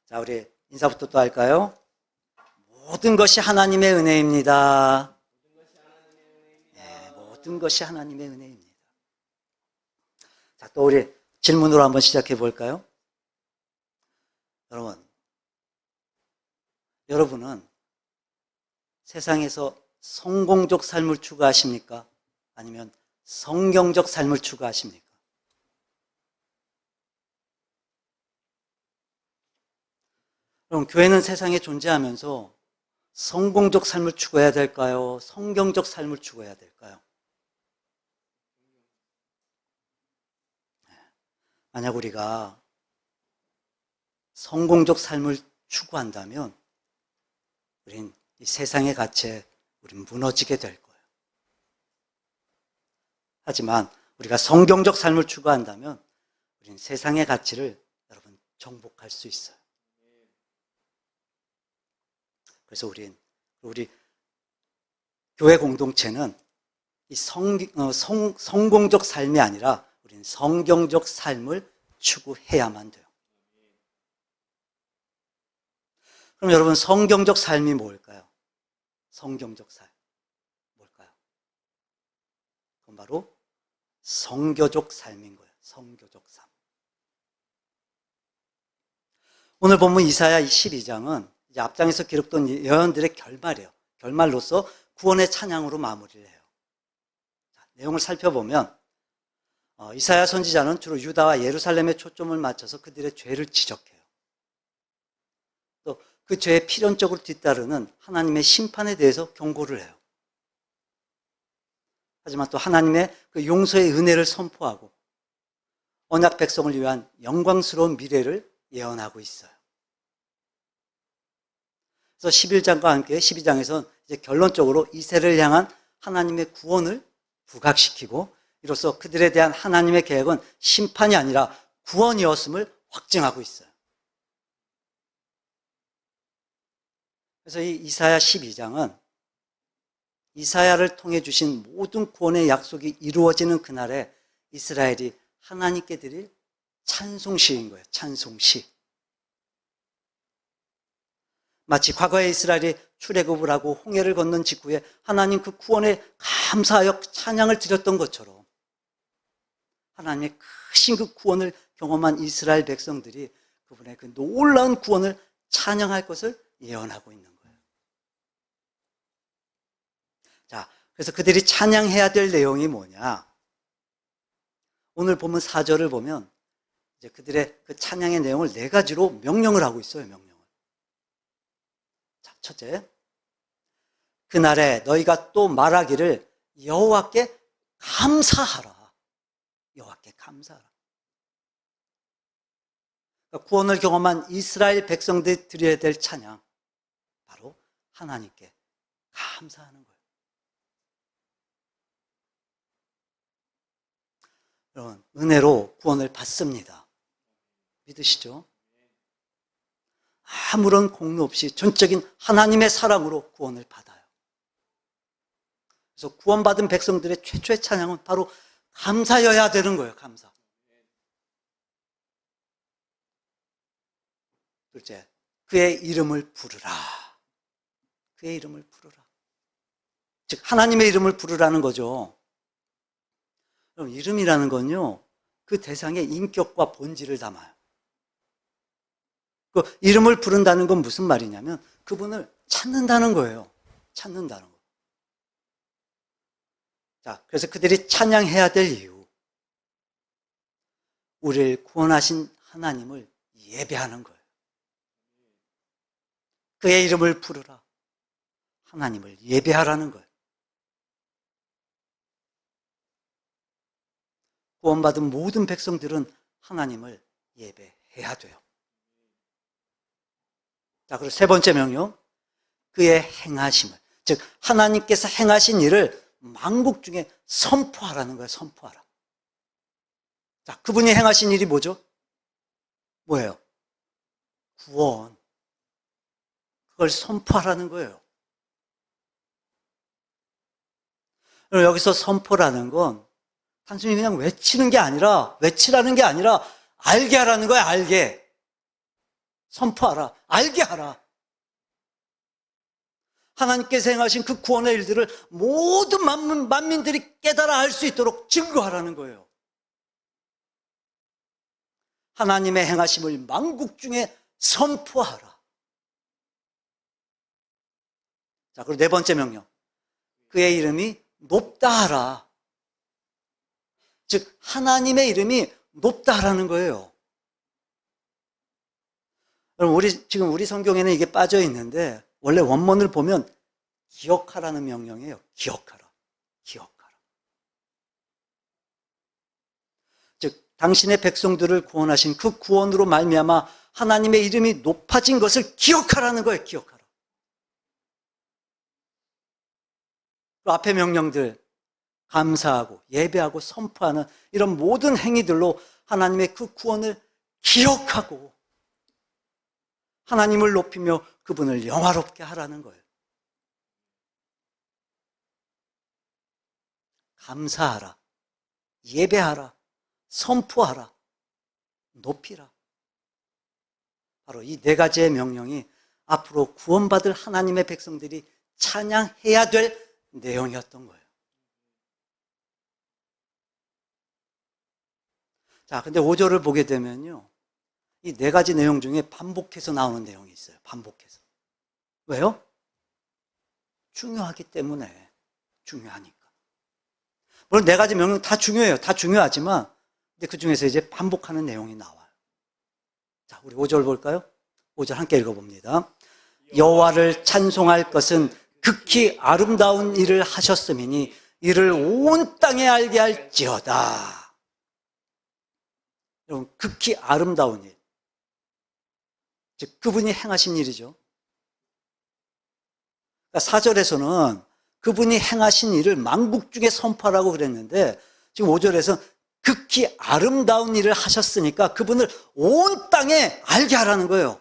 자, 우리 인사부터 또 할까요? 모든 것이 하나님의 은혜입니다. 네, 모든 것이 하나님의 은혜입니다. 자, 또 우리 질문으로 한번 시작해 볼까요? 여러분은 세상에서 성공적 삶을 추구하십니까? 아니면 성경적 삶을 추구하십니까? 그럼 교회는 세상에 존재하면서 성공적 삶을 추구해야 될까요? 성경적 삶을 추구해야 될까요? 만약 우리가 성공적 삶을 추구한다면 우린 이 세상의 가치에 우린 무너지게 될 거예요. 하지만 우리가 성경적 삶을 추구한다면 우린 세상의 가치를 여러분 정복할 수 있어요. 그래서 우리 교회 공동체는 이 성공적 삶이 아니라 우리는 성경적 삶을 추구해야만 돼요. 그럼 여러분, 성경적 삶이 뭘까요? 성경적 삶 뭘까요? 그건 바로 성교적 삶인 거예요. 성교적 삶. 오늘 본문 이사야 12장은 이제 앞장에서 기록된 예언들의 결말이에요. 결말로서 구원의 찬양으로 마무리를 해요. 자, 내용을 살펴보면 이사야 선지자는 주로 유다와 예루살렘에 초점을 맞춰서 그들의 죄를 지적해요. 또 그 죄에 필연적으로 뒤따르는 하나님의 심판에 대해서 경고를 해요. 하지만 또 하나님의 그 용서의 은혜를 선포하고 언약 백성을 위한 영광스러운 미래를 예언하고 있어요. 그래서 11장과 함께 12장에서는 이제 결론적으로 이스라엘을 향한 하나님의 구원을 부각시키고 이로써 그들에 대한 하나님의 계획은 심판이 아니라 구원이었음을 확증하고 있어요. 그래서 이 이사야 12장은 이사야를 통해 주신 모든 구원의 약속이 이루어지는 그날에 이스라엘이 하나님께 드릴 찬송시인 거예요. 찬송시. 마치 과거에 이스라엘이 출애굽을 하고 홍해를 건넌 직후에 하나님 그 구원에 감사하여 찬양을 드렸던 것처럼 하나님의 크신 그 구원을 경험한 이스라엘 백성들이 그분의 그 놀라운 구원을 찬양할 것을 예언하고 있는 거예요. 자, 그래서 그들이 찬양해야 될 내용이 뭐냐? 오늘 보면 4절을 보면 이제 그들의 그 찬양의 내용을 4가지로 명령을 하고 있어요. 명령을. 자, 첫째, 그날에 너희가 또 말하기를 여호와께 감사하라. 여호와께 감사하라. 그러니까 구원을 경험한 이스라엘 백성들이 드려야 될 찬양, 바로 하나님께 감사하는 거예요. 여러분, 은혜로 구원을 받습니다. 믿으시죠? 아무런 공로 없이 전적인 하나님의 사랑으로 구원을 받아요. 그래서 구원받은 백성들의 최초의 찬양은 바로 감사여야 되는 거예요. 감사. 둘째, 그의 이름을 부르라. 그의 이름을 부르라. 즉 하나님의 이름을 부르라는 거죠. 그럼 이름이라는 건요, 그 대상의 인격과 본질을 담아요. 그 이름을 부른다는 건 무슨 말이냐면 그분을 찾는다는 거예요. 찾는다는 거. 자, 그래서 그들이 찬양해야 될 이유, 우리를 구원하신 하나님을 예배하는 거예요. 그의 이름을 부르라. 하나님을 예배하라는 거예요. 구원받은 모든 백성들은 하나님을 예배해야 돼요. 자, 그리고 세 번째 명령, 그의 행하심을, 즉 하나님께서 행하신 일을 만국 중에 선포하라는 거예요. 선포하라. 자, 그분이 행하신 일이 뭐죠? 뭐예요? 구원. 그걸 선포하라는 거예요. 여기서 선포라는 건 단순히 그냥 외치라는 게 아니라 알게 하라는 거예요. 알게. 선포하라. 알게 하라. 하나님께서 행하신 그 구원의 일들을 모든 만민들이 깨달아 알 수 있도록 증거하라는 거예요. 하나님의 행하심을 만국 중에 선포하라. 자, 그리고 네 번째 명령. 그의 이름이 높다 하라. 즉 하나님의 이름이 높다 하라는 거예요. 여러분, 지금 우리 성경에는 이게 빠져 있는데 원래 원문을 보면 기억하라는 명령이에요. 기억하라. 기억하라. 즉 당신의 백성들을 구원하신 그 구원으로 말미암아 하나님의 이름이 높아진 것을 기억하라는 거예요. 기억하라. 그 앞의 명령들, 감사하고 예배하고 선포하는 이런 모든 행위들로 하나님의 그 구원을 기억하고 하나님을 높이며 그분을 영화롭게 하라는 거예요. 감사하라, 예배하라, 선포하라, 높이라. 바로 이 네 가지의 명령이 앞으로 구원받을 하나님의 백성들이 찬양해야 될 내용이었던 거예요. 자, 근데 5절을 보게 되면요, 이 네 가지 내용 중에 반복해서 나오는 내용이 있어요. 반복해서. 왜요? 중요하기 때문에. 중요하니까. 물론 네 가지 명령 다 중요해요. 다 중요하지만 근데 그 중에서 이제 반복하는 내용이 나와요. 자, 우리 5절 볼까요? 5절 함께 읽어봅니다. 여호와를 찬송할 것은 극히 아름다운 일을 하셨음이니 이를 온 땅에 알게 할지어다. 여러분, 극히 아름다운 일, 즉 그분이 행하신 일이죠. 그러니까 4절에서는 그분이 행하신 일을 만국 중에 선포하라고 그랬는데 지금 5절에서 극히 아름다운 일을 하셨으니까 그분을 온 땅에 알게 하라는 거예요.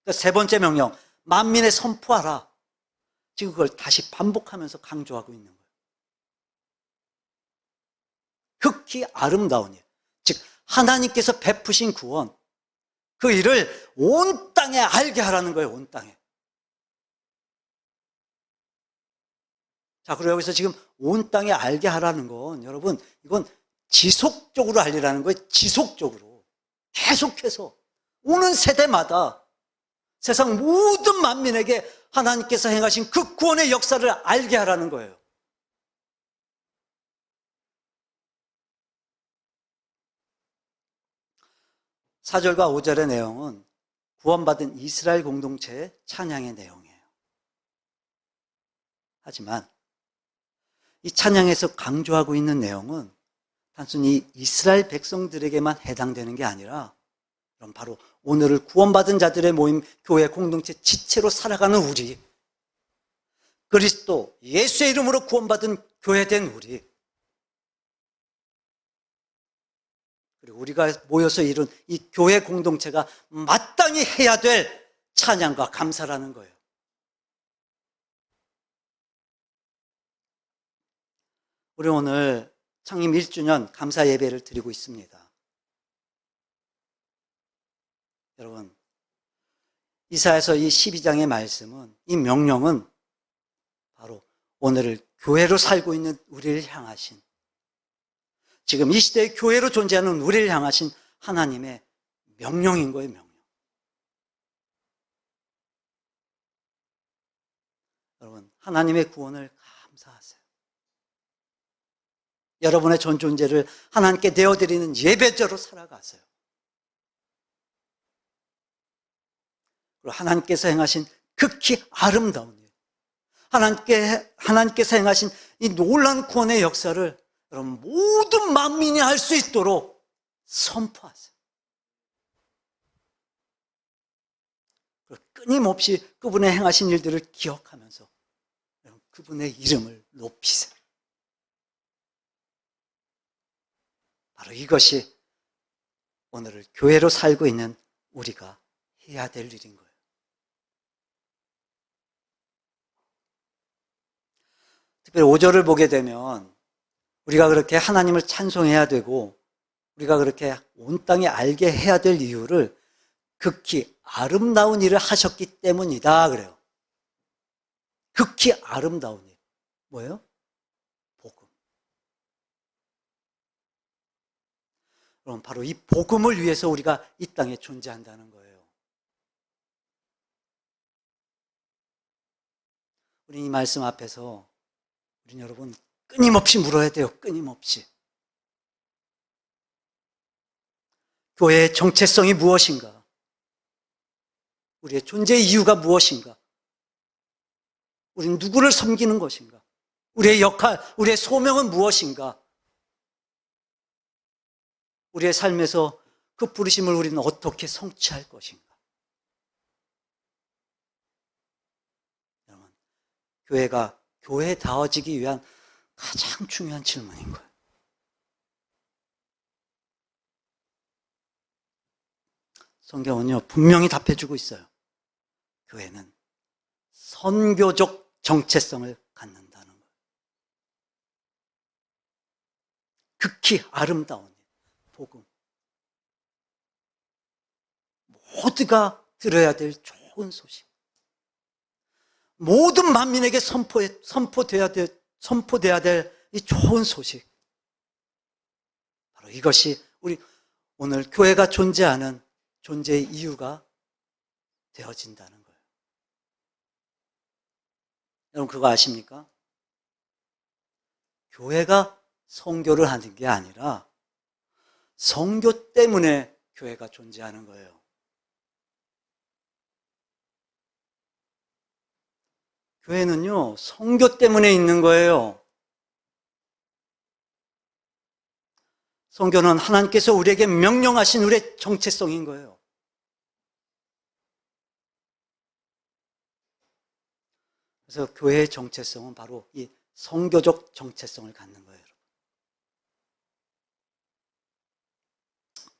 그러니까 세 번째 명령, 만민에 선포하라. 지금 그걸 다시 반복하면서 강조하고 있는 거예요. 극히 아름다운 일, 즉 하나님께서 베푸신 구원, 그 일을 온 땅에 알게 하라는 거예요. 온 땅에. 자, 그리고 여기서 지금 온 땅에 알게 하라는 건 여러분, 이건 지속적으로 알리라는 거예요. 지속적으로. 계속해서 오는 세대마다 세상 모든 만민에게 하나님께서 행하신 그 구원의 역사를 알게 하라는 거예요. (4절과 5절의) 내용은 구원받은 이스라엘 공동체의 찬양의 내용이에요. 하지만 이 찬양에서 강조하고 있는 내용은 단순히 이스라엘 백성들에게만 해당되는 게 아니라 그럼 바로 오늘을 구원받은 자들의 모임, 교회 공동체 지체로 살아가는 우리, 그리스도 예수의 이름으로 구원받은 교회된 우리, 그리고 우리가 모여서 이룬 이 교회 공동체가 마땅히 해야 될 찬양과 감사라는 거예요. 우리 오늘 창립 1주년 감사 예배를 드리고 있습니다. 여러분, 이사야서 이 12장의 말씀은, 이 명령은 바로 오늘을 교회로 살고 있는 우리를 향하신, 지금 이 시대의 교회로 존재하는 우리를 향하신 하나님의 명령인 거예요. 명령. 여러분, 하나님의 구원을 감사하세요. 여러분의 전 존재를 하나님께 내어드리는 예배자로 살아가세요. 그리고 하나님께서 행하신 극히 아름다운 일, 하나님께서 행하신 이 놀라운 구원의 역사를 여러분 모든 만민이 알 수 있도록 선포하세요. 그리고 끊임없이 그분의 행하신 일들을 기억하면서 여러분 그분의 이름을 높이세요. 바로 이것이 오늘을 교회로 살고 있는 우리가 해야 될 일인 거예요. 특별히 5절을 보게 되면 우리가 그렇게 하나님을 찬송해야 되고 우리가 그렇게 온 땅에 알게 해야 될 이유를 극히 아름다운 일을 하셨기 때문이다 그래요. 극히 아름다운 일. 뭐예요? 복음. 그럼 바로 이 복음을 위해서 우리가 이 땅에 존재한다는 거예요. 우리 이 말씀 앞에서 우리 여러분 끊임없이 물어야 돼요. 끊임없이. 교회의 정체성이 무엇인가? 우리의 존재의 이유가 무엇인가? 우리는 누구를 섬기는 것인가? 우리의 역할, 우리의 소명은 무엇인가? 우리의 삶에서 그 부르심을 우리는 어떻게 성취할 것인가? 여러분, 교회가 교회다워지기 위한 가장 중요한 질문인 거예요. 성경은요, 분명히 답해주고 있어요. 교회는 선교적 정체성을 갖는다는 거예요. 극히 아름다운 일, 복음. 모두가 들어야 될 좋은 소식. 모든 만민에게 선포돼야 될 이 좋은 소식. 바로 이것이 우리 오늘 교회가 존재하는 존재의 이유가 되어진다는 거예요. 여러분 그거 아십니까? 교회가 선교를 하는 게 아니라 선교 때문에 교회가 존재하는 거예요. 교회는요, 선교 때문에 있는 거예요. 선교는 하나님께서 우리에게 명령하신 우리의 정체성인 거예요. 그래서 교회의 정체성은 바로 이 선교적 정체성을 갖는 거예요.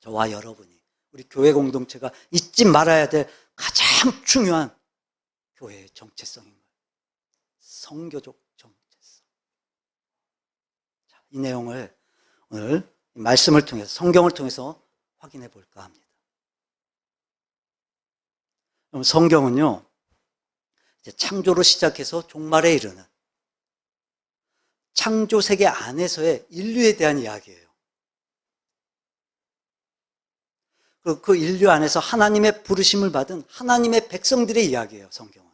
저와 여러분이, 우리 교회 공동체가 잊지 말아야 될 가장 중요한 교회의 정체성인 거예요. 선교적 정체성. 자, 이 내용을 오늘 말씀을 통해서, 성경을 통해서 확인해 볼까 합니다. 그럼 성경은요, 이제 창조로 시작해서 종말에 이르는 창조 세계 안에서의 인류에 대한 이야기예요. 그리고 그 인류 안에서 하나님의 부르심을 받은 하나님의 백성들의 이야기예요, 성경은.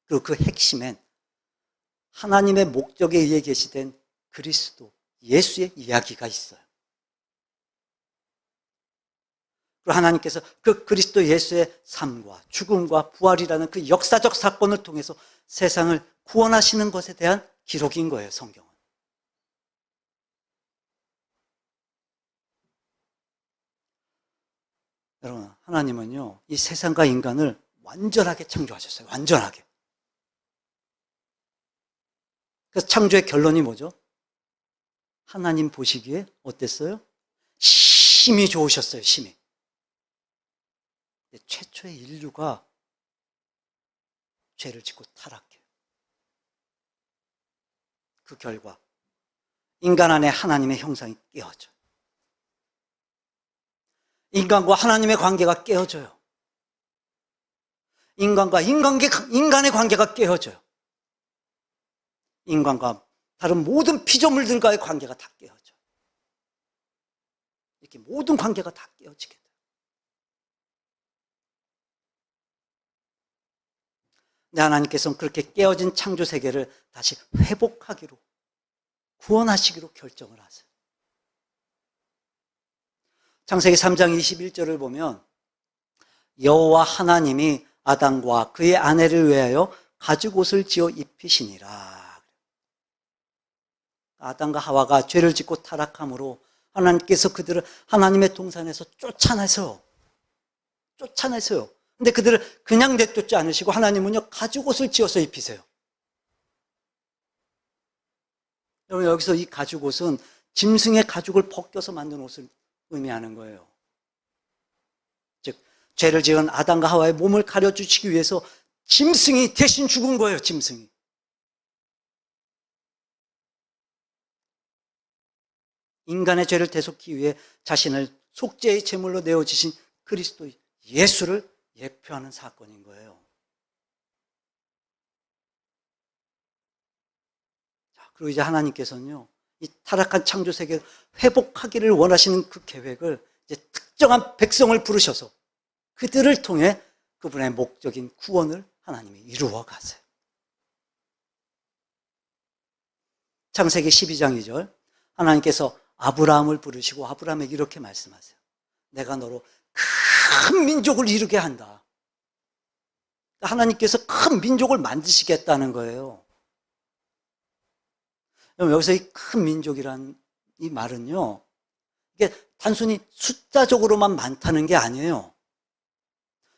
그리고 그 핵심엔 하나님의 목적에 의해 계시된 그리스도, 예수의 이야기가 있어요. 그리고 하나님께서 그 그리스도 예수의 삶과 죽음과 부활이라는 그 역사적 사건을 통해서 세상을 구원하시는 것에 대한 기록인 거예요, 성경은. 여러분, 하나님은요, 이 세상과 인간을 완전하게 창조하셨어요. 완전하게. 그래서 창조의 결론이 뭐죠? 하나님 보시기에 어땠어요? 심히 좋으셨어요, 심히. 최초의 인류가 죄를 짓고 타락해요. 그 결과 인간 안에 하나님의 형상이 깨어져요. 인간과 하나님의 관계가 깨어져요. 인간과 인간의 관계가 깨어져요. 인간과 다른 모든 피조물들과의 관계가 다 깨어져요. 이렇게 모든 관계가 다 깨어지게 돼요. 근데 하나님께서는 그렇게 깨어진 창조 세계를 다시 회복하기로, 구원하시기로 결정을 하세요. 창세기 3장 21절을 보면 여호와 하나님이 아담과 그의 아내를 위하여 가죽옷을 지어 입히시니라. 아담과 하와가 죄를 짓고 타락함으로 하나님께서 그들을 하나님의 동산에서 쫓아내서요. 근데 그들을 그냥 내쫓지 않으시고 하나님은요, 가죽옷을 지어서 입히세요. 여러분, 여기서 이 가죽옷은 짐승의 가죽을 벗겨서 만든 옷을 의미하는 거예요. 즉, 죄를 지은 아담과 하와의 몸을 가려주시기 위해서 짐승이 대신 죽은 거예요, 짐승이. 인간의 죄를 대속히 위해 자신을 속죄의 제물로 내어주신 그리스도 예수를 예표하는 사건인 거예요. 자, 그리고 이제 하나님께서는요, 이 타락한 창조 세계를 회복하기를 원하시는 그 계획을 이제 특정한 백성을 부르셔서 그들을 통해 그분의 목적인 구원을 하나님이 이루어 가세요. 창세기 12장 2절, 하나님께서 아브라함을 부르시고 아브라함에게 이렇게 말씀하세요. 내가 너로 큰 민족을 이루게 한다. 하나님께서 큰 민족을 만드시겠다는 거예요. 여기서 이 큰 민족이란 이 말은요, 이게 단순히 숫자적으로만 많다는 게 아니에요.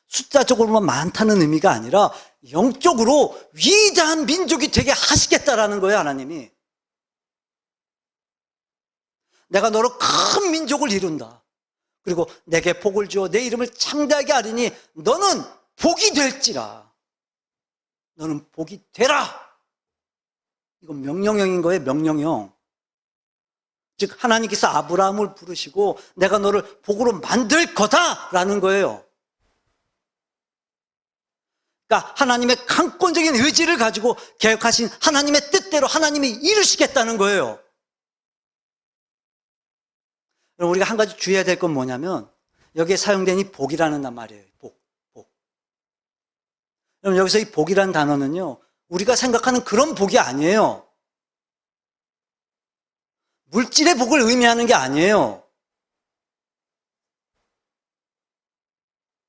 숫자적으로만 많다는 의미가 아니라 영적으로 위대한 민족이 되게 하시겠다라는 거예요, 하나님이. 내가 너로 큰 민족을 이룬다. 그리고 내게 복을 주어 내 이름을 창대하게 하리니 너는 복이 될지라. 너는 복이 되라. 이건 명령형인 거예요, 명령형. 즉 하나님께서 아브라함을 부르시고 내가 너를 복으로 만들 거다라는 거예요. 그러니까 하나님의 강권적인 의지를 가지고 계획하신 하나님의 뜻대로 하나님이 이루시겠다는 거예요. 우리가 한 가지 주의해야 될 건 뭐냐면 여기에 사용된 이 복이라는 말이에요. 복. 여러분 여기서 이 복이라는 단어는요, 우리가 생각하는 그런 복이 아니에요. 물질의 복을 의미하는 게 아니에요.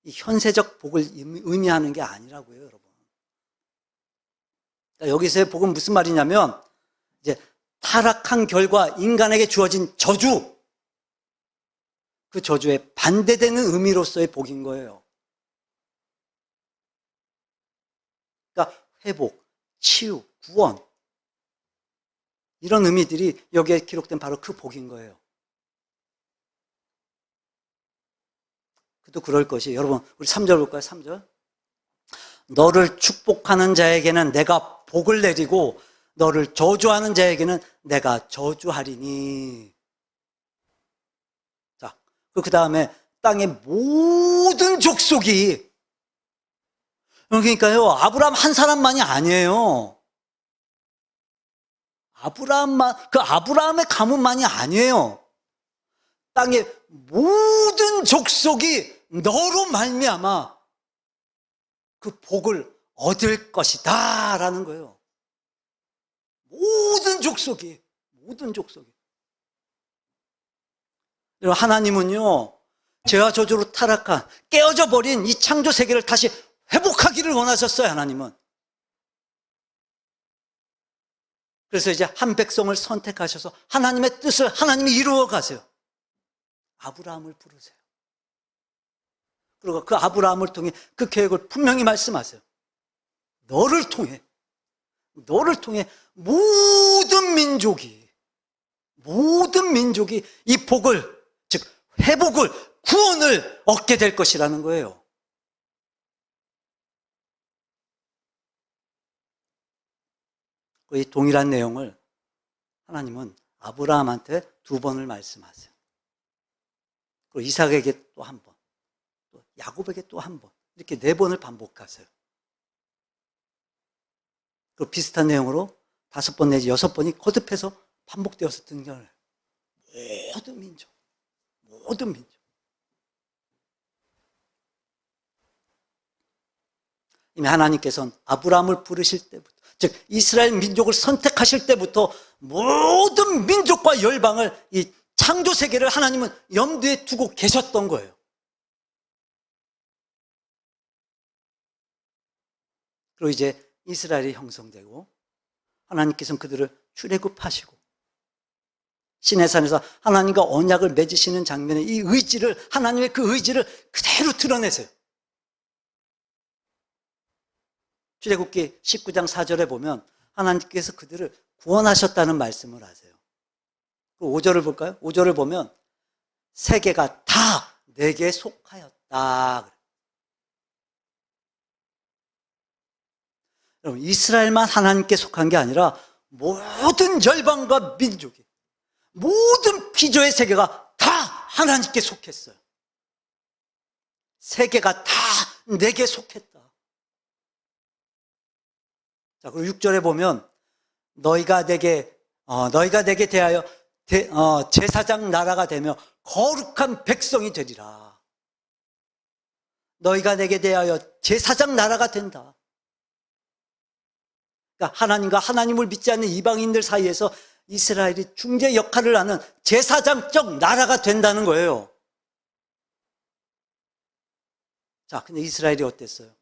이 현세적 복을 의미하는 게 아니라고요, 여러분. 그러니까 여기서의 복은 무슨 말이냐면 이제 타락한 결과 인간에게 주어진 저주, 그 저주에 반대되는 의미로서의 복인 거예요. 그러니까 회복, 치유, 구원, 이런 의미들이 여기에 기록된 바로 그 복인 거예요. 또 그럴 것이, 여러분 우리 3절 볼까요? 3절. 너를 축복하는 자에게는 내가 복을 내리고 너를 저주하는 자에게는 내가 저주하리니. 자, 그 다음에 땅의 모든 족속이, 그러니까요, 아브라함 한 사람만이 아니에요. 아브라함의 가문만이 아니에요. 땅의 모든 족속이 너로 말미암아 그 복을 얻을 것이다 라는 거예요. 모든 족속이. 하나님은요, 죄와 저주로 타락한, 깨어져 버린 이 창조 세계를 다시 회복하기를 원하셨어요, 하나님은. 그래서 이제 한 백성을 선택하셔서 하나님의 뜻을 하나님이 이루어 가세요. 아브라함을 부르세요. 그리고 그 아브라함을 통해 그 계획을 분명히 말씀하세요. 너를 통해 모든 민족이 이 복을, 즉 회복을, 구원을 얻게 될 것이라는 거예요. 이 동일한 내용을 하나님은 아브라함한테 2번을 말씀하세요. 그리고 이삭에게 또 1번, 또 야곱에게 또 1번, 이렇게 4번을 반복하세요. 그 비슷한 내용으로 5번 내지 6번이 거듭해서 반복되어서 등장을 해요. 모든 민족. 이미 하나님께서는 아브라함을 부르실 때부터, 즉 이스라엘 민족을 선택하실 때부터 모든 민족과 열방을, 이 창조 세계를 하나님은 염두에 두고 계셨던 거예요. 그리고 이제 이스라엘이 형성되고 하나님께서는 그들을 출애굽하시고 시내산에서 하나님과 언약을 맺으시는 장면에 이 의지를, 하나님의 그 의지를 그대로 드러내세요. 출애굽기 19장 4절에 보면 하나님께서 그들을 구원하셨다는 말씀을 하세요. 5절을 볼까요? 5절을 보면 세계가 다 내게 속하였다. 여러분, 이스라엘만 하나님께 속한 게 아니라 모든 열방과 민족이, 모든 피조의 세계가 다 하나님께 속했어요. 세계가 다 내게 속했다. 자, 그리고 6절에 보면 너희가 내게 대하여 제사장 나라가 되며 거룩한 백성이 되리라. 너희가 내게 대하여 제사장 나라가 된다. 그러니까 하나님과 하나님을 믿지 않는 이방인들 사이에서 이스라엘이 중재 역할을 하는 제사장적 나라가 된다는 거예요. 자, 근데 이스라엘이 어땠어요?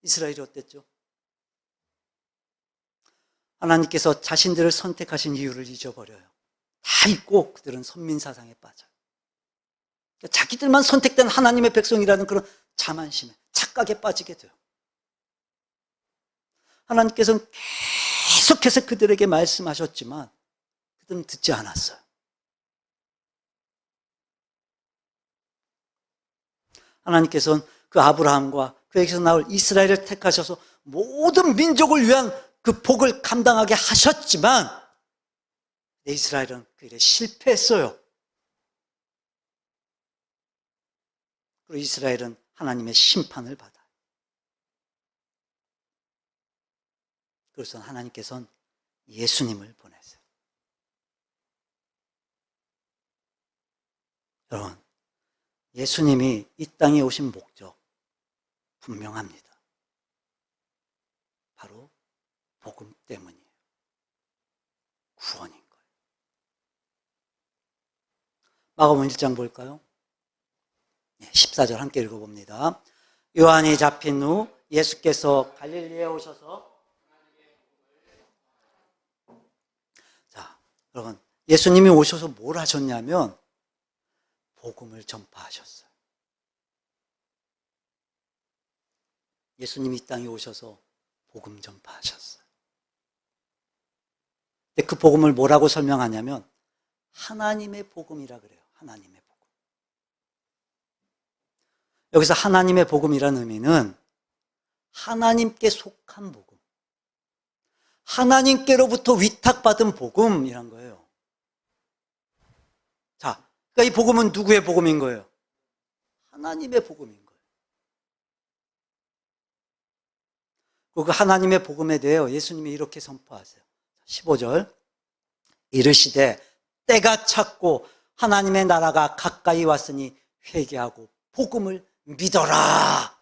이스라엘이 어땠죠? 하나님께서 자신들을 선택하신 이유를 잊어버려요. 다 잊고 그들은 선민사상에 빠져요. 그러니까 자기들만 선택된 하나님의 백성이라는 그런 자만심에, 착각에 빠지게 돼요. 하나님께서는 계속해서 그들에게 말씀하셨지만 그들은 듣지 않았어요. 하나님께서는 그 아브라함과 그에게서 나올 이스라엘을 택하셔서 모든 민족을 위한 그 복을 감당하게 하셨지만 이스라엘은 그 일에 실패했어요. 그리고 이스라엘은 하나님의 심판을 받아요. 그래서 하나님께서는 예수님을 보내세요. 여러분, 예수님이 이 땅에 오신 목적 분명합니다. 바로 복음 때문이에요. 구원인 거예요. 마가복음 1장 볼까요? 14절 함께 읽어봅니다. 요한이 잡힌 후 예수께서 갈릴리에 오셔서, 자, 여러분, 예수님이 오셔서 뭘 하셨냐면 복음을 전파하셨어요. 예수님이 이 땅에 오셔서 복음 전파하셨어요. 근데 그 복음을 뭐라고 설명하냐면 하나님의 복음이라 그래요. 하나님의 복음. 여기서 하나님의 복음이라는 의미는 하나님께 속한 복음, 하나님께로부터 위탁받은 복음이란 거예요. 자, 그러니까 이 복음은 누구의 복음인 거예요? 하나님의 복음인 거예요. 그 하나님의 복음에 대해 예수님이 이렇게 선포하세요. 15절, 이르시되 때가 찼고 하나님의 나라가 가까이 왔으니 회개하고 복음을 믿어라.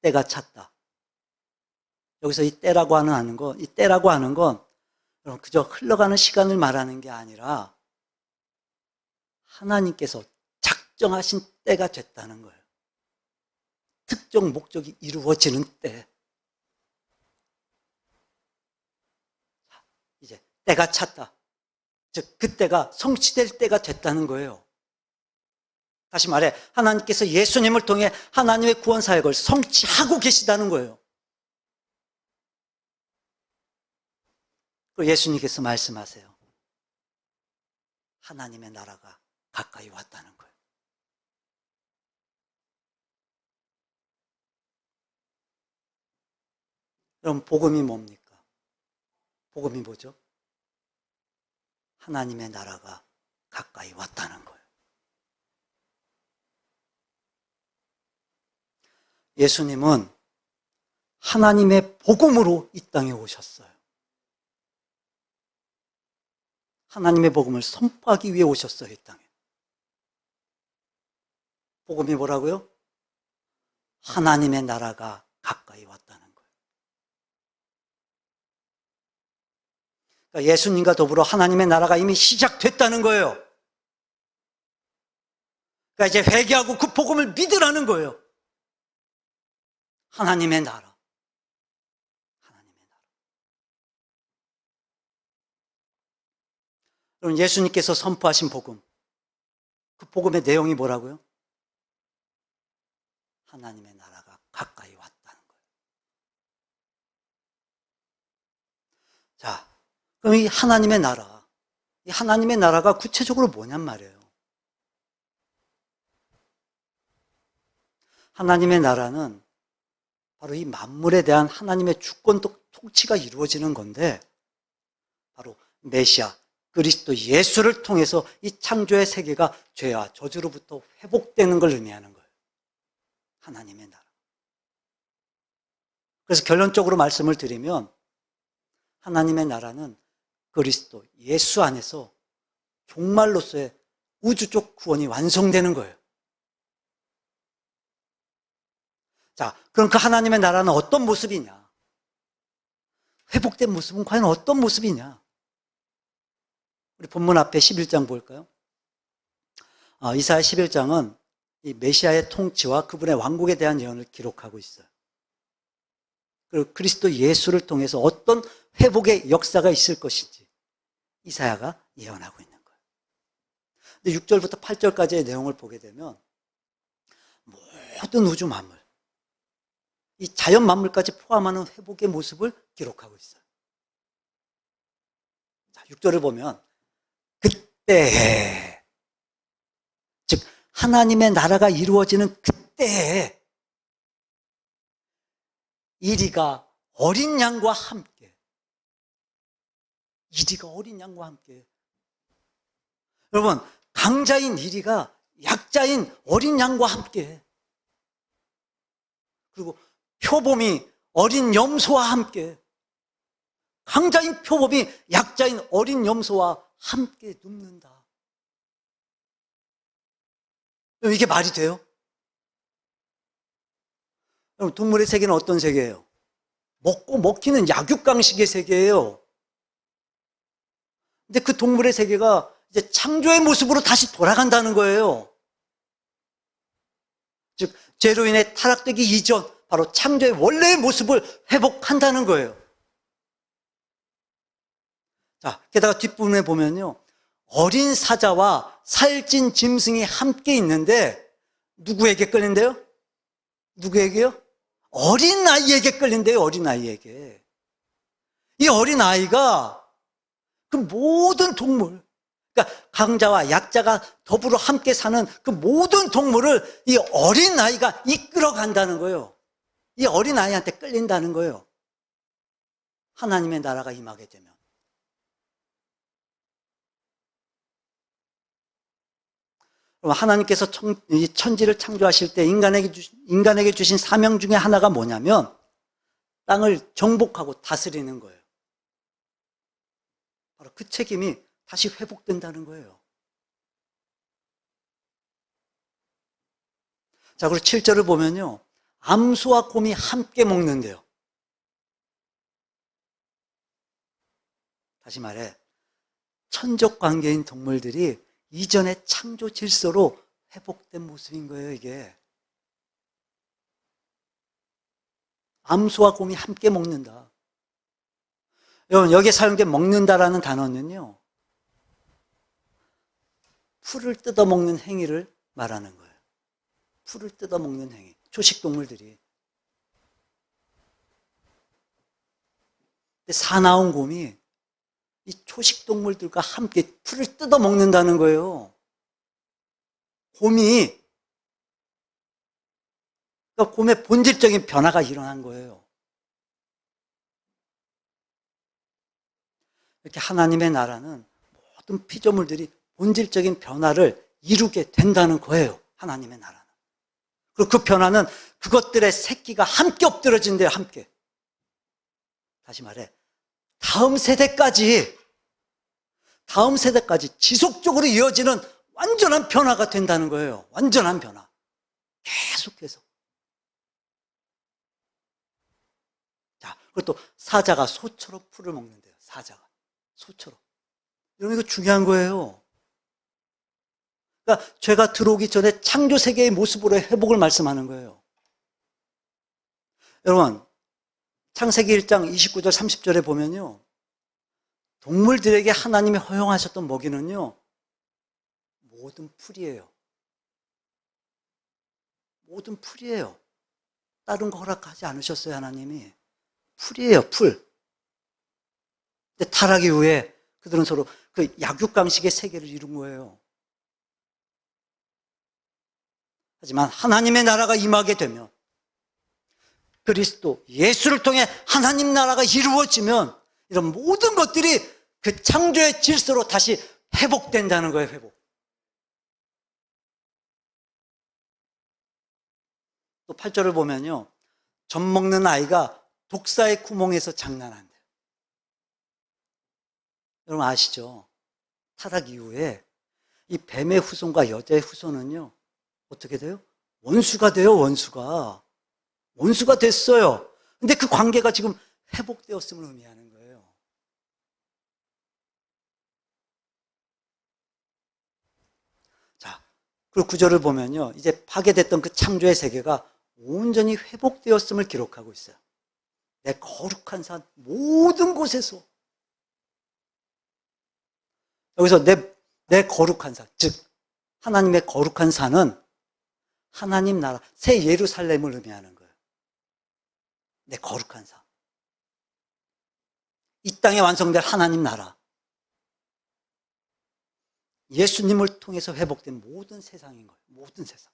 때가 찼다. 여기서 이 때라고 하는 건, 이 때라고 하는 건 그저 흘러가는 시간을 말하는 게 아니라 하나님께서 작정하신 때가 됐다는 거예요. 특정 목적이 이루어지는 때. 이제 때가 찼다. 즉 그때가 성취될 때가 됐다는 거예요. 다시 말해 하나님께서 예수님을 통해 하나님의 구원 사역을 성취하고 계시다는 거예요. 그리고 예수님께서 말씀하세요. 하나님의 나라가 가까이 왔다는 거예요. 그럼 복음이 뭡니까? 복음이 뭐죠? 하나님의 나라가 가까이 왔다는 거예요. 예수님은 하나님의 복음으로 이 땅에 오셨어요. 하나님의 복음을 선포하기 위해 오셨어요, 이 땅에. 복음이 뭐라고요? 하나님의 나라가 가까이 왔다는 거예요. 그러니까 예수님과 더불어 하나님의 나라가 이미 시작됐다는 거예요. 그러니까 이제 회개하고 그 복음을 믿으라는 거예요. 하나님의 나라. 하나님의 나라. 여러분, 예수님께서 선포하신 복음, 그 복음의 내용이 뭐라고요? 하나님의 나라가 가까이 왔다는 거예요. 자, 그럼 이 하나님의 나라, 이 하나님의 나라가 구체적으로 뭐냔 말이에요. 하나님의 나라는 바로 이 만물에 대한 하나님의 주권 통치가 이루어지는 건데, 바로 메시아 그리스도 예수를 통해서 이 창조의 세계가 죄와 저주로부터 회복되는 걸 의미하는 거예요. 하나님의 나라. 그래서 결론적으로 말씀을 드리면, 하나님의 나라는 그리스도 예수 안에서 종말로서의 우주적 구원이 완성되는 거예요. 자, 그럼 그 하나님의 나라는 어떤 모습이냐? 회복된 모습은 과연 어떤 모습이냐? 우리 본문 앞에 11장 볼까요? 이사야 11장은 이 메시아의 통치와 그분의 왕국에 대한 예언을 기록하고 있어요. 그리고 그리스도 예수를 통해서 어떤 회복의 역사가 있을 것인지 이사야가 예언하고 있는 거예요. 근데 6절부터 8절까지의 내용을 보게 되면 모든 우주 만물, 이 자연 만물까지 포함하는 회복의 모습을 기록하고 있어요. 자, 6절을 보면 그때에, 즉 하나님의 나라가 이루어지는 그때에 이리가 어린 양과 함께, 이리가 어린 양과 함께. 여러분, 강자인 이리가 약자인 어린 양과 함께, 그리고 표범이 어린 염소와 함께, 강자인 표범이 약자인 어린 염소와 함께 눕는다. 이게 말이 돼요? 여러분, 동물의 세계는 어떤 세계예요? 먹고 먹히는 약육강식의 세계예요. 근데 그 동물의 세계가 이제 창조의 모습으로 다시 돌아간다는 거예요. 즉, 죄로 인해 타락되기 이전 바로 창조의 원래의 모습을 회복한다는 거예요. 자, 게다가 뒷부분에 보면요, 어린 사자와 살찐 짐승이 함께 있는데 누구에게 끌린대요? 누구에게요? 어린 아이에게 끌린대요. 어린 아이에게. 이 어린 아이가 그 모든 동물, 그러니까 강자와 약자가 더불어 함께 사는 그 모든 동물을 이 어린 아이가 이끌어간다는 거예요. 이 어린 아이한테 끌린다는 거예요. 하나님의 나라가 임하게 되면. 하나님께서 천지를 창조하실 때 인간에게 주신 사명 중에 하나가 뭐냐면 땅을 정복하고 다스리는 거예요. 바로 그 책임이 다시 회복된다는 거예요. 자, 그리고 7절을 보면요, 암수와 곰이 함께 먹는데요. 다시 말해, 천적 관계인 동물들이 이전의 창조 질서로 회복된 모습인 거예요, 이게. 암수와 곰이 함께 먹는다. 여러분, 여기에 사용된 먹는다라는 단어는요, 풀을 뜯어먹는 행위를 말하는 거예요. 풀을 뜯어먹는 행위. 초식동물들이. 사나운 곰이 이 초식동물들과 함께 풀을 뜯어먹는다는 거예요. 곰이, 그러니까 곰의 본질적인 변화가 일어난 거예요. 이렇게 하나님의 나라는 모든 피조물들이 본질적인 변화를 이루게 된다는 거예요. 하나님의 나라는. 그리고 그 변화는 그것들의 새끼가 함께 엎드러진대요. 함께. 다시 말해, 다음 세대까지 지속적으로 이어지는 완전한 변화가 된다는 거예요. 완전한 변화. 계속해서. 자, 그리고 또 사자가 소처럼 풀을 먹는데요. 사자가. 소처럼. 여러분, 이거 중요한 거예요. 그러니까 죄가 들어오기 전에 창조 세계의 모습으로의 회복을 말씀하는 거예요. 여러분, 창세기 1장 29절 30절에 보면요, 동물들에게 하나님이 허용하셨던 먹이는요, 모든 풀이에요. 모든 풀이에요. 다른 거 허락하지 않으셨어요, 하나님이. 풀이에요, 풀. 근데 타락 이후에 그들은 서로 그 약육강식의 세계를 이룬 거예요. 하지만 하나님의 나라가 임하게 되면 그리스도 예수를 통해 하나님 나라가 이루어지면 이런 모든 것들이 그 창조의 질서로 다시 회복된다는 거예요. 회복. 또 8절을 보면요, 젖 먹는 아이가 독사의 구멍에서 장난한대요. 여러분 아시죠? 타락 이후에 이 뱀의 후손과 여자의 후손은요, 어떻게 돼요? 원수가 돼요. 원수가 됐어요. 근데 그 관계가 지금 회복되었음을 의미하는 거예요. 자, 그리고 9절을 보면요, 이제 파괴됐던 그 창조의 세계가 온전히 회복되었음을 기록하고 있어요. 내 거룩한 산 모든 곳에서. 여기서 내 거룩한 산, 즉 하나님의 거룩한 산은 하나님 나라, 새 예루살렘을 의미하는 거예요. 내 거룩한 산. 이 땅에 완성될 하나님 나라. 예수님을 통해서 회복된 모든 세상인 거예요. 모든 세상.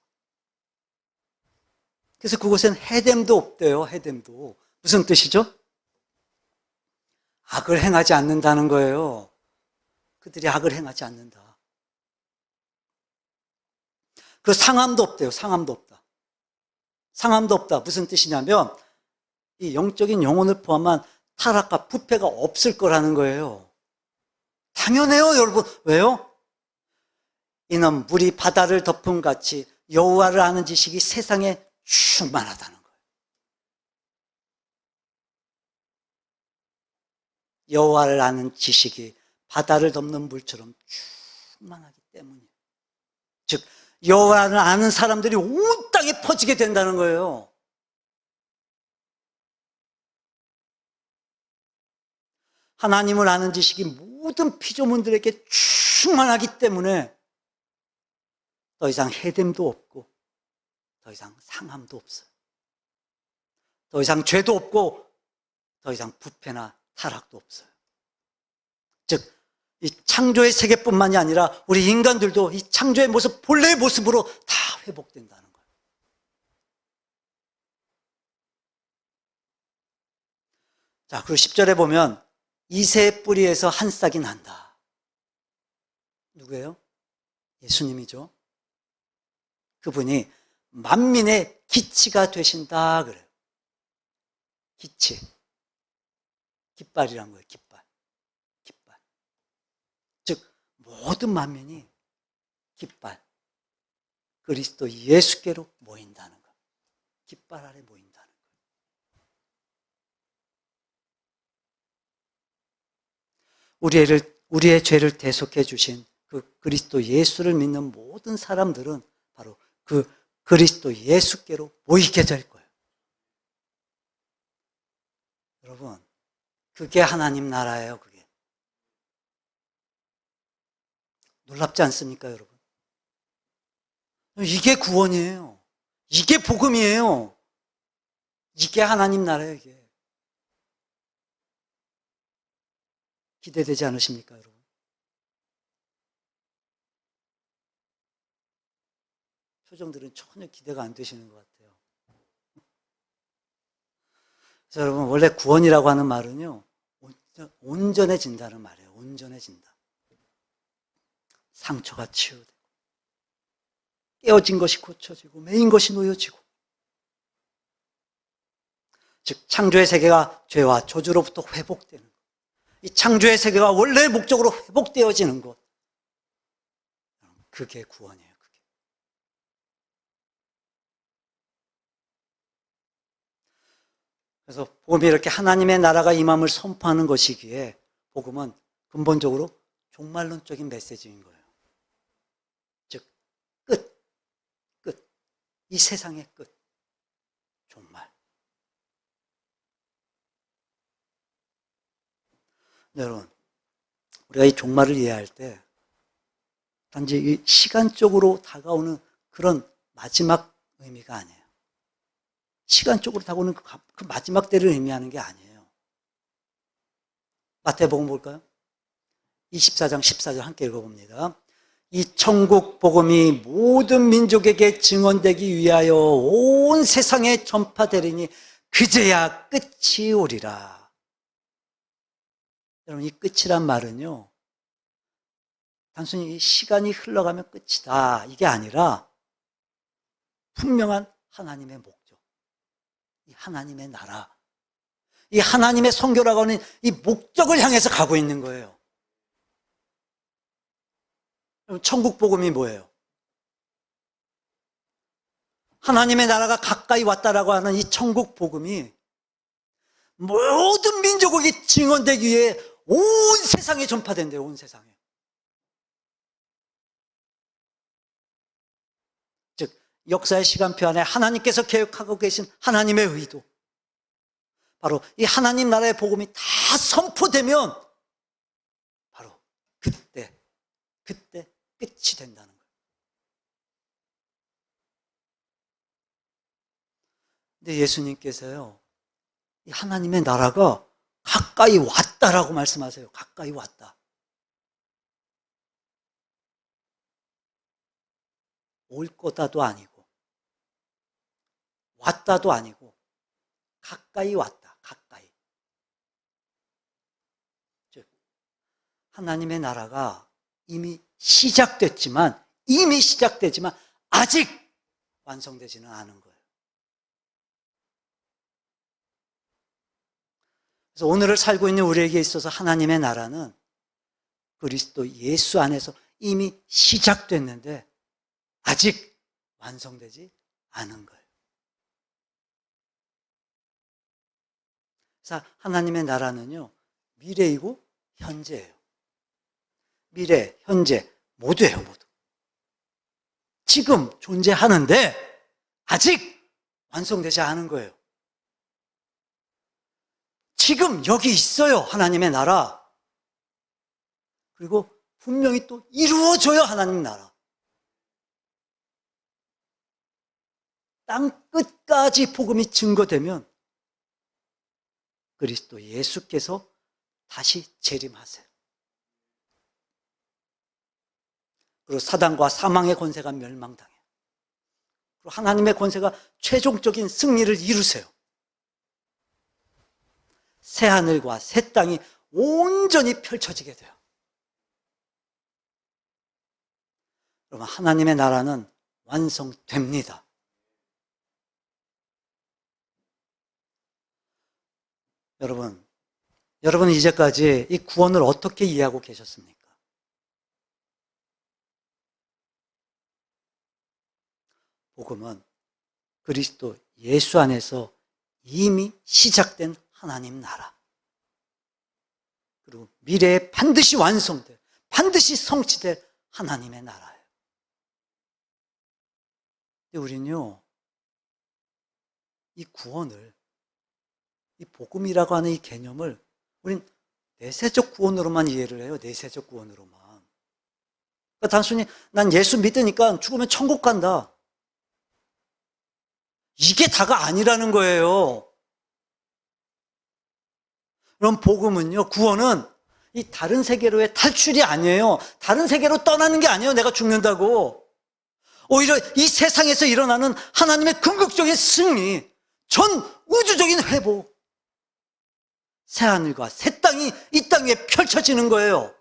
그래서 그곳엔 해됨도 없대요. 해됨도. 무슨 뜻이죠? 악을 행하지 않는다는 거예요. 그들이 악을 행하지 않는다. 그 상함도 없대요. 상함도 없다. 상함도 없다. 무슨 뜻이냐면 이 영적인 영혼을 포함한 타락과 부패가 없을 거라는 거예요. 당연해요, 여러분. 왜요? 이는 물이 바다를 덮음 같이 여호와를 아는 지식이 세상에 충만하다는 거예요. 여호와를 아는 지식이 바다를 덮는 물처럼 충만하기 때문이에요. 즉 여호와를 아는 사람들이 온 땅에 퍼지게 된다는 거예요. 하나님을 아는 지식이 모든 피조물들에게 충만하기 때문에 더 이상 해됨도 없고 더 이상 상함도 없어요. 더 이상 죄도 없고 더 이상 부패나 타락도 없어요. 즉 이 창조의 세계뿐만이 아니라 우리 인간들도 이 창조의 모습, 본래의 모습으로 다 회복된다는 거예요. 자, 그리고 10절에 보면 이새의 뿌리에서 한 싹이 난다. 누구예요? 예수님이죠. 그분이 만민의 기치가 되신다 그래요. 기치. 깃발이란 거예요. 깃발. 즉 모든 만민이 깃발, 그리스도 예수께로 모인다는 거예요. 깃발 아래 모인다는 거예요. 우리의 죄를 대속해 주신 그 그리스도 예수를 믿는 모든 사람들은 바로 그 그리스도 예수께로 모이게 될 거예요. 여러분, 그게 하나님 나라예요. 그게. 놀랍지 않습니까, 여러분? 이게 구원이에요. 이게 복음이에요. 이게 하나님 나라예요, 이게. 기대되지 않으십니까, 여러분? 표정들은 전혀 기대가 안 되시는 것 같아요. 그래서 여러분, 원래 구원이라고 하는 말은요, 온전해진다는 말이에요. 온전해진다. 상처가 치유되고, 깨어진 것이 고쳐지고, 매인 것이 놓여지고. 즉, 창조의 세계가 죄와 저주로부터 회복되는 것. 이 창조의 세계가 원래의 목적으로 회복되어지는 것. 그게 구원이에요. 그게. 그래서 복음이 이렇게 하나님의 나라가 임함을 선포하는 것이기에 복음은 근본적으로 종말론적인 메시지인 거예요. 즉, 끝. 이 세상의 끝. 종말. 네, 여러분, 우리가 이 종말을 이해할 때 단지 이 시간적으로 다가오는 그런 마지막 의미가 아니에요. 시간적으로 다가오는 그 마지막 때를 의미하는 게 아니에요. 마태복음 볼까요? 24장 14절 함께 읽어봅니다. 이 천국 복음이 모든 민족에게 증언되기 위하여 온 세상에 전파되리니 그제야 끝이 오리라. 여러분, 이 끝이란 말은요, 단순히 시간이 흘러가면 끝이다, 이게 아니라 분명한 하나님의 목적, 이 하나님의 나라, 이 하나님의 선교라고 하는 이 목적을 향해서 가고 있는 거예요. 천국 복음이 뭐예요? 하나님의 나라가 가까이 왔다라고 하는 이 천국 복음이 모든 민족에게 증언되기 위해 온 세상에 전파된대요. 온 세상에. 즉 역사의 시간표 안에 하나님께서 계획하고 계신 하나님의 의도, 바로 이 하나님 나라의 복음이 다 선포되면 바로 그때 끝이 된다는 거예요. 근데 예수님께서요, 이 하나님의 나라가 가까이 왔다라고 말씀하세요. 가까이 왔다. 올 거다도 아니고 왔다도 아니고 가까이 왔다. 가까이. 즉 하나님의 나라가 이미 시작되지만 아직 완성되지는 않은 거예요. 그래서 오늘을 살고 있는 우리에게 있어서 하나님의 나라는 그리스도 예수 안에서 이미 시작됐는데 아직 완성되지 않은 거예요. 그래서 하나님의 나라는요, 미래이고 현재예요. 미래, 현재 모두예요, 모두. 지금 존재하는데 아직 완성되지 않은 거예요. 지금 여기 있어요, 하나님의 나라. 그리고 분명히 또 이루어져요, 하나님 나라. 땅 끝까지 복음이 증거되면 그리스도 예수께서 다시 재림하세요. 그리고 사단과 사망의 권세가 멸망당해요. 그리고 하나님의 권세가 최종적인 승리를 이루세요. 새 하늘과 새 땅이 온전히 펼쳐지게 돼요. 여러분, 하나님의 나라는 완성됩니다. 여러분은 이제까지 이 구원을 어떻게 이해하고 계셨습니까? 복음은 그리스도 예수 안에서 이미 시작된 하나님 나라, 그리고 미래에 반드시 완성될, 반드시 성취될 하나님의 나라예요. 근데 우리는요, 이 구원을, 이 복음이라고 하는 이 개념을 우린 내세적 구원으로만 이해를 해요. 내세적 구원으로만. 그러니까 단순히 난 예수 믿으니까 죽으면 천국 간다, 이게 다가 아니라는 거예요. 그럼 복음은요, 구원은 이 다른 세계로의 탈출이 아니에요. 다른 세계로 떠나는 게 아니에요, 내가 죽는다고. 오히려 이 세상에서 일어나는 하나님의 궁극적인 승리, 전 우주적인 회복, 새하늘과 새 땅이 이 땅 위에 펼쳐지는 거예요.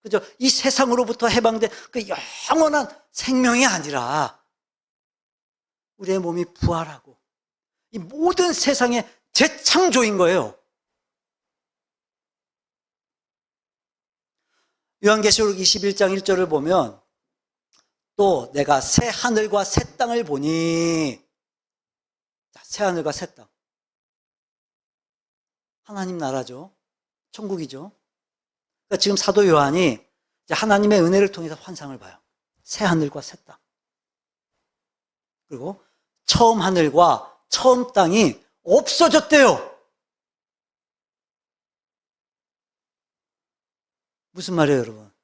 그죠? 이 세상으로부터 해방된 그 영원한 생명이 아니라 우리의 몸이 부활하고 이 모든 세상의 재창조인 거예요. 요한계시록 21장 1절을 보면 또 내가 새 하늘과 새 땅을 보니, 새 하늘과 새 땅, 하나님 나라죠. 천국이죠. 그러니까 지금 사도 요한이 하나님의 은혜를 통해서 환상을 봐요. 새 하늘과 새 땅, 그리고 처음 하늘과 처음 땅이 없어졌대요. 무슨 말이에요, 여러분?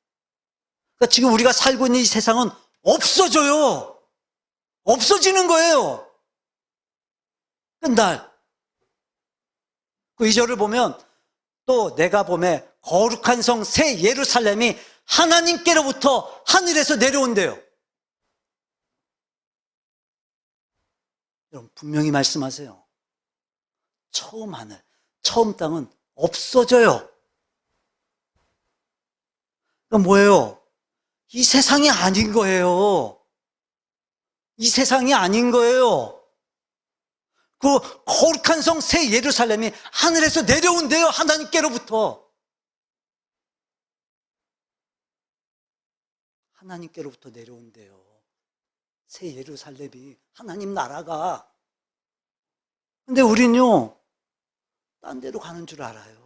그러니까 지금 우리가 살고 있는 이 세상은 없어져요. 없어지는 거예요. 끝날. 그 2절을 보면 또 내가 보매 거룩한 성 새 예루살렘이 하나님께로부터 하늘에서 내려온대요. 여러분 분명히 말씀하세요. 처음 하늘, 처음 땅은 없어져요. 그러니까 뭐예요? 이 세상이 아닌 거예요. 이 세상이 아닌 거예요. 그 거룩한 성 새 예루살렘이 하늘에서 내려온대요. 하나님께로부터. 하나님께로부터 내려온대요. 새 예루살렘이, 하나님 나라가. 근데 우린요, 딴 데로 가는 줄 알아요.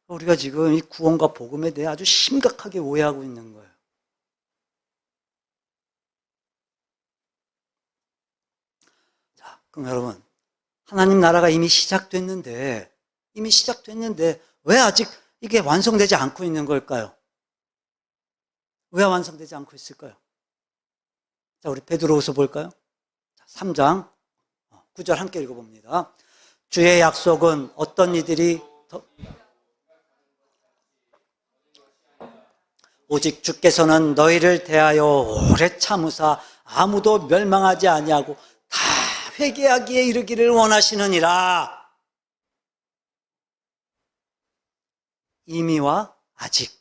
우리가 지금 이 구원과 복음에 대해 아주 심각하게 오해하고 있는 거예요. 자, 그럼 여러분, 하나님 나라가 이미 시작됐는데 왜 아직 이게 완성되지 않고 있는 걸까요? 왜 완성되지 않고 있을까요? 자, 우리 베드로후서 볼까요? 3장 9절 함께 읽어봅니다. 주의 약속은 어떤 이들이 오직 주께서는 너희를 대하여 오래 참으사 아무도 멸망하지 아니하고 다 회개하기에 이르기를 원하시느니라. 이미와 아직.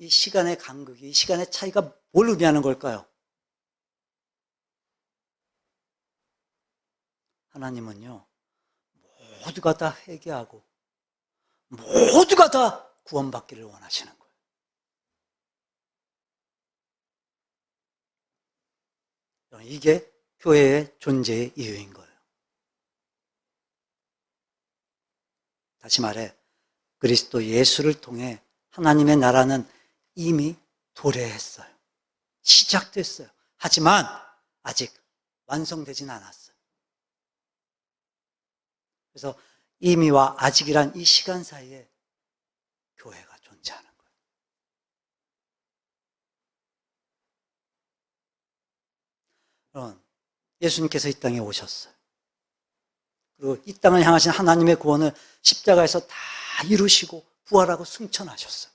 이 시간의 간극이, 이 시간의 차이가 뭘 의미하는 걸까요? 하나님은요, 모두가 다 회개하고 모두가 다 구원받기를 원하시는 거예요. 이게 교회의 존재의 이유인 거예요. 다시 말해, 그리스도 예수를 통해 하나님의 나라는 이미 도래했어요. 시작됐어요. 하지만 아직 완성되진 않았어요. 그래서 이미와 아직이란 이 시간 사이에 교회가 존재하는 거예요. 여러분, 예수님께서 이 땅에 오셨어요. 그리고 이 땅을 향하신 하나님의 구원을 십자가에서 다 이루시고 부활하고 승천하셨어요.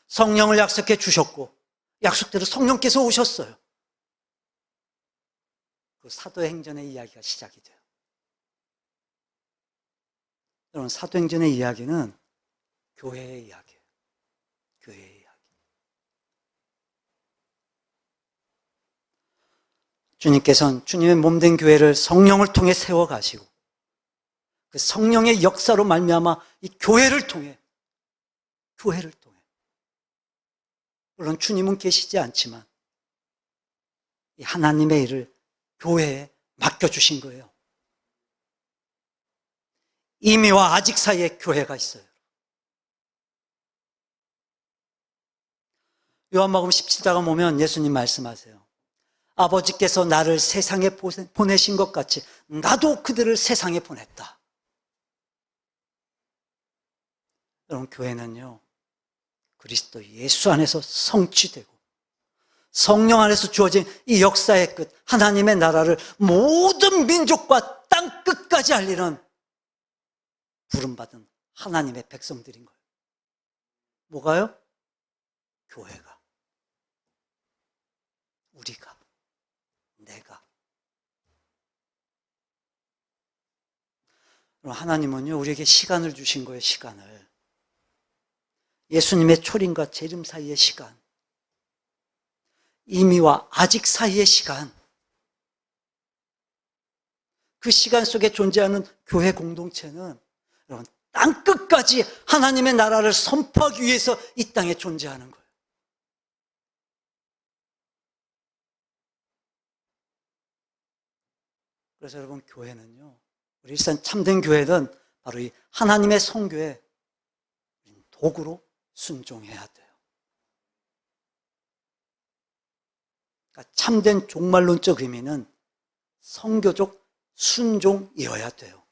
성령을 약속해 주셨고 약속대로 성령께서 오셨어요. 그 사도행전의 이야기가 시작이 돼요. 여러분, 사도행전의 이야기는 교회의 이야기예요. 교회의 이야기. 주님께서는 주님의 몸된 교회를 성령을 통해 세워가시고 그 성령의 역사로 말미암아 이 교회를 통해 물론 주님은 계시지 않지만 이 하나님의 일을 교회에 맡겨주신 거예요. 이미와 아직 사이에 교회가 있어요. 요한복음 17장을 보면 예수님 말씀하세요. 아버지께서 나를 세상에 보내신 것 같이 나도 그들을 세상에 보냈다. 여러분, 교회는요, 그리스도 예수 안에서 성취되고 성령 안에서 주어진 이 역사의 끝, 하나님의 나라를 모든 민족과 땅 끝까지 알리는 부름받은 하나님의 백성들인 거예요. 뭐가요? 교회가. 우리가. 내가. 하나님은요, 우리에게 시간을 주신 거예요, 시간을. 예수님의 초림과 재림 사이의 시간. 이미와 아직 사이의 시간. 그 시간 속에 존재하는 교회 공동체는 여러분, 땅 끝까지 하나님의 나라를 선포하기 위해서 이 땅에 존재하는 거예요. 그래서 여러분, 교회는요, 우리 일산 참된 교회는 바로 이 하나님의 성교의 도구로 순종해야 돼요. 그러니까 참된 종말론적 의미는 성교적 순종이어야 돼요.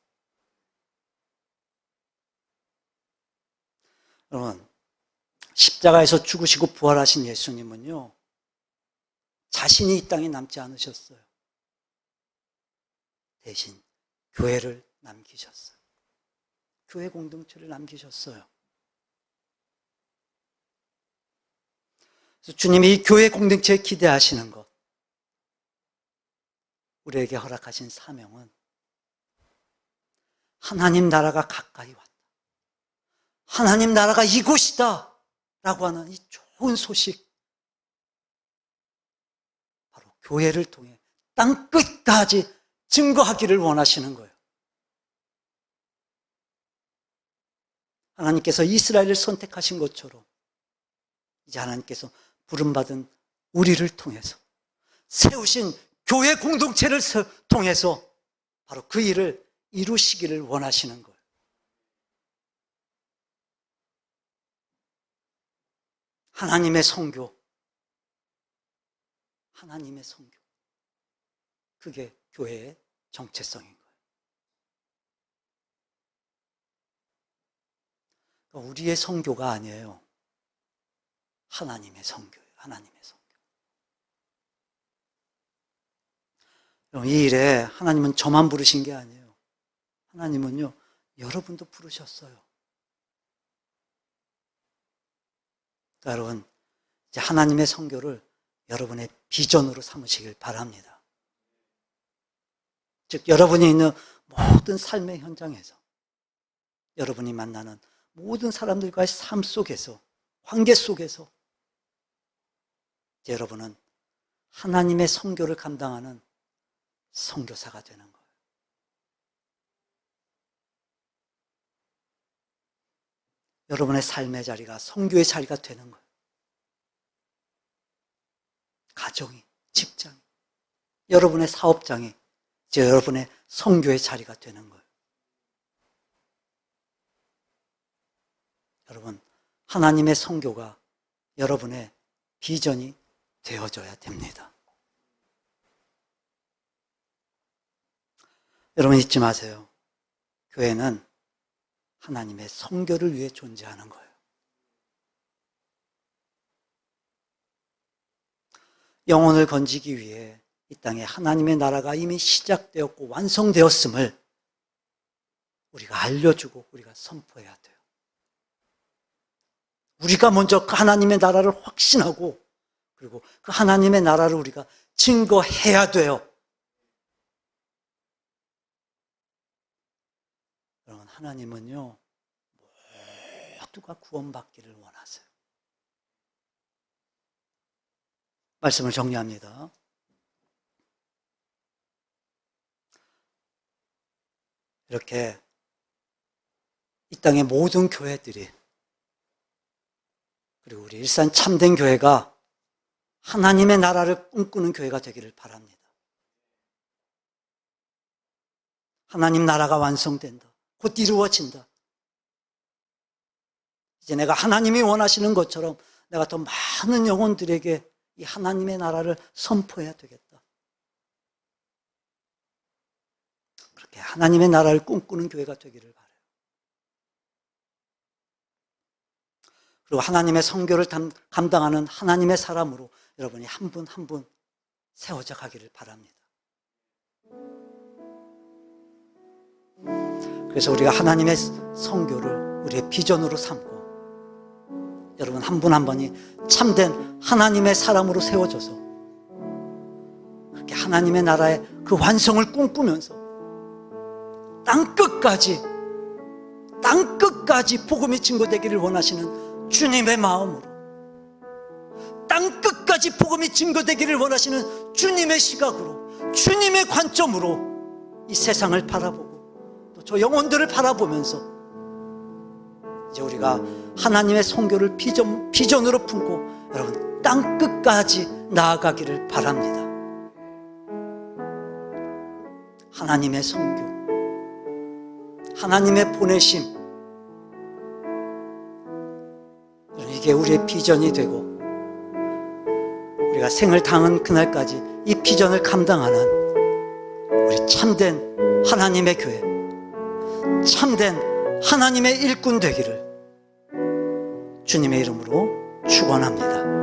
여러분, 십자가에서 죽으시고 부활하신 예수님은요, 자신이 이 땅에 남지 않으셨어요. 대신 교회를 남기셨어요. 교회 공동체를 남기셨어요. 그래서 주님이 이 교회 공동체에 기대하시는 것, 우리에게 허락하신 사명은 하나님 나라가 가까이 왔다, 하나님 나라가 이곳이다 라고 하는 이 좋은 소식, 바로 교회를 통해 땅끝까지 증거하기를 원하시는 거예요. 하나님께서 이스라엘을 선택하신 것처럼 이제 하나님께서 부름받은 우리를 통해서 세우신 교회 공동체를 통해서 바로 그 일을 이루시기를 원하시는 거예요. 하나님의 선교, 하나님의 선교, 그게 교회의 정체성인 거예요. 그러니까 우리의 선교가 아니에요. 하나님의 선교예요. 하나님의 선교. 그럼 이 일에 하나님은 저만 부르신 게 아니에요. 하나님은요, 여러분도 부르셨어요. 그러니까 여러분, 이제 하나님의 선교를 여러분의 비전으로 삼으시길 바랍니다. 즉, 여러분이 있는 모든 삶의 현장에서, 여러분이 만나는 모든 사람들과의 삶 속에서, 관계 속에서 이제 여러분은 하나님의 선교를 감당하는 선교사가 되는 거예요. 여러분의 삶의 자리가 선교의 자리가 되는 거예요. 가정이, 직장이, 여러분의 사업장이 이제 여러분의 선교의 자리가 되는 거예요. 여러분, 하나님의 선교가 여러분의 비전이 되어져야 됩니다. 여러분 잊지 마세요. 교회는 하나님의 선교를 위해 존재하는 거예요. 영혼을 건지기 위해 이 땅에 하나님의 나라가 이미 시작되었고 완성되었음을 우리가 알려주고 우리가 선포해야 돼요. 우리가 먼저 그 하나님의 나라를 확신하고 그리고 그 하나님의 나라를 우리가 증거해야 돼요. 여러분, 하나님은요, 모두가 구원받기를 원하세요. 말씀을 정리합니다. 이렇게 이 땅의 모든 교회들이, 그리고 우리 일산 참된 교회가 하나님의 나라를 꿈꾸는 교회가 되기를 바랍니다. 하나님 나라가 완성된다. 곧 이루어진다. 이제 내가 하나님이 원하시는 것처럼 내가 더 많은 영혼들에게 이 하나님의 나라를 선포해야 되겠다. 그렇게 하나님의 나라를 꿈꾸는 교회가 되기를 바라요. 그리고 하나님의 선교를 감당하는 하나님의 사람으로 여러분이 한 분 한 분 세워져 가기를 바랍니다. 그래서 우리가 하나님의 선교를 우리의 비전으로 삼고 여러분 한 분 한 분이 참된 하나님의 사람으로 세워져서 그렇게 하나님의 나라의 그 완성을 꿈꾸면서 땅끝까지 복음이 증거되기를 원하시는 주님의 마음으로, 땅끝까지 복음이 증거되기를 원하시는 주님의 시각으로, 주님의 관점으로 이 세상을 바라보고 또 저 영혼들을 바라보면서 이제 우리가 하나님의 선교를 비전으로 품고 여러분 땅끝까지 나아가기를 바랍니다. 하나님의 선교, 하나님의 보내심, 이게 우리의 비전이 되고 우리가 생을 당한 그날까지 이 비전을 감당하는 우리 참된 하나님의 교회, 참된 하나님의 일꾼 되기를 주님의 이름으로 축원합니다.